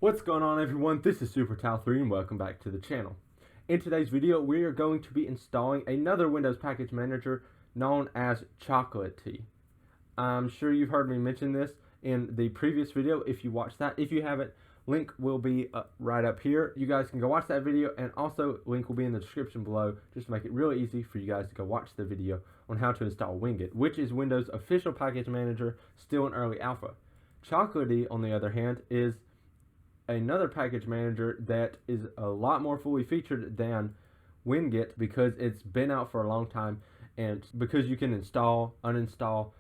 What's going on, everyone? This is Chocolatey and welcome back to the channel. In today's video, we are going to be installing another Windows package manager known as Chocolatey. I'm sure you've heard me mention this in the previous video if you watched that. If you haven't, link will be right up here. You guys can go watch that video, and also link will be in the description below just to make it really easy for you guys to go watch the video on how to install Winget, which is Windows' official package manager, still in early alpha. Chocolatey, on the other hand, is another package manager that is a lot more fully featured than Winget because it's been out for a long time, and because you can install, uninstall,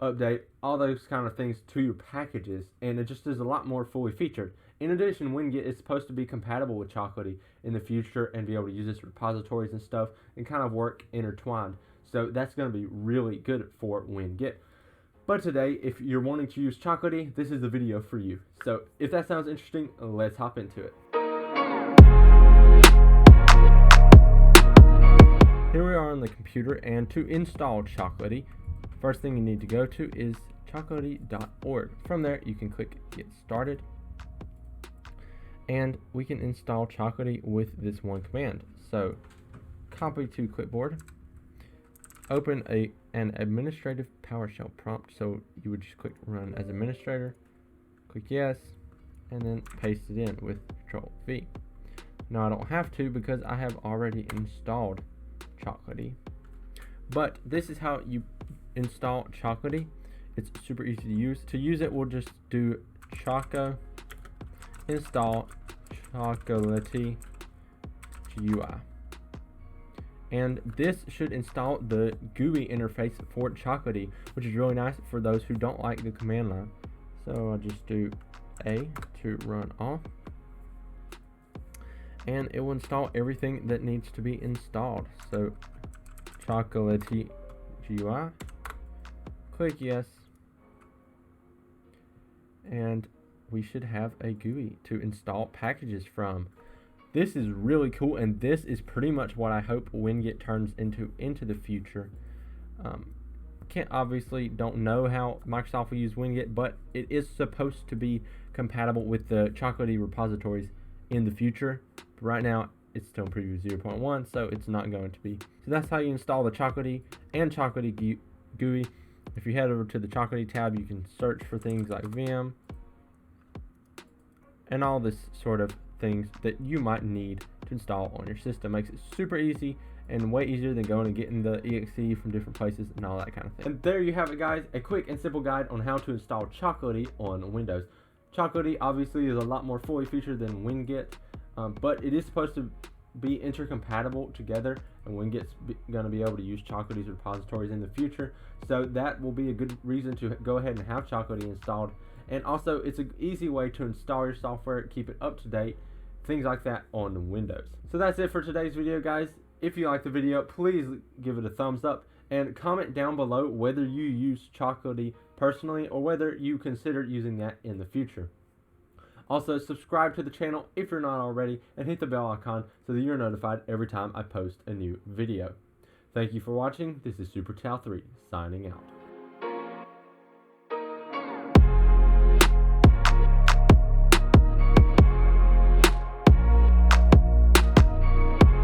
update, all those kind of things to your packages, and it just is a lot more fully featured. In addition, Winget is supposed to be compatible with Chocolatey in the future and be able to use its repositories and stuff and kind of work intertwined. So that's going to be really good for Winget. But today, if you're wanting to use Chocolatey, this is the video for you. So if that sounds interesting, let's hop into it. Here we are on the computer, and to install Chocolatey, first thing you need to go to is chocolatey.org. From there, you can click Get Started, and we can install Chocolatey with this one command. So copy to clipboard, open an administrative PowerShell prompt. So you would just click Run as Administrator, click Yes, and then paste it in with Control V. Now I don't have to because I have already installed Chocolatey. But this is how you install Chocolatey. It's super easy to use. To use it, we'll just do Choco install Chocolatey GUI. And this should install the GUI interface for Chocolatey, which is really nice for those who don't like the command line. So I'll just do A to run all, and it will install everything that needs to be installed. So Chocolatey GUI, click Yes, and we should have a GUI to install packages from. This is really cool, and this is pretty much what I hope Winget turns into the future. Don't know how Microsoft will use Winget, but it is supposed to be compatible with the Chocolatey repositories in the future. But right now, it's still in preview 0.1, so it's not going to be. So that's how you install the Chocolatey and Chocolatey GUI. If you head over to the Chocolatey tab, you can search for things like Vim and all this sort of things that you might need to install on your system. Makes it super easy and way easier than going and getting the exe from different places and all that kind of thing. And there you have it, guys, a quick and simple guide on how to install Chocolatey on Windows. Chocolatey obviously is a lot more fully featured than Winget, but it is supposed to be intercompatible together, and Winget's going to be able to use Chocolatey's repositories in the future, so that will be a good reason to go ahead and have Chocolatey installed. And also, it's an easy way to install your software, keep it up to date, things like that on Windows. So that's it for today's video, guys. If you like the video, please give it a thumbs up and comment down below whether you use Chocolatey personally or whether you consider using that in the future. Also, subscribe to the channel if you're not already, and hit the bell icon so that you're notified every time I post a new video. Thank you for watching. This is Chocolatey signing out.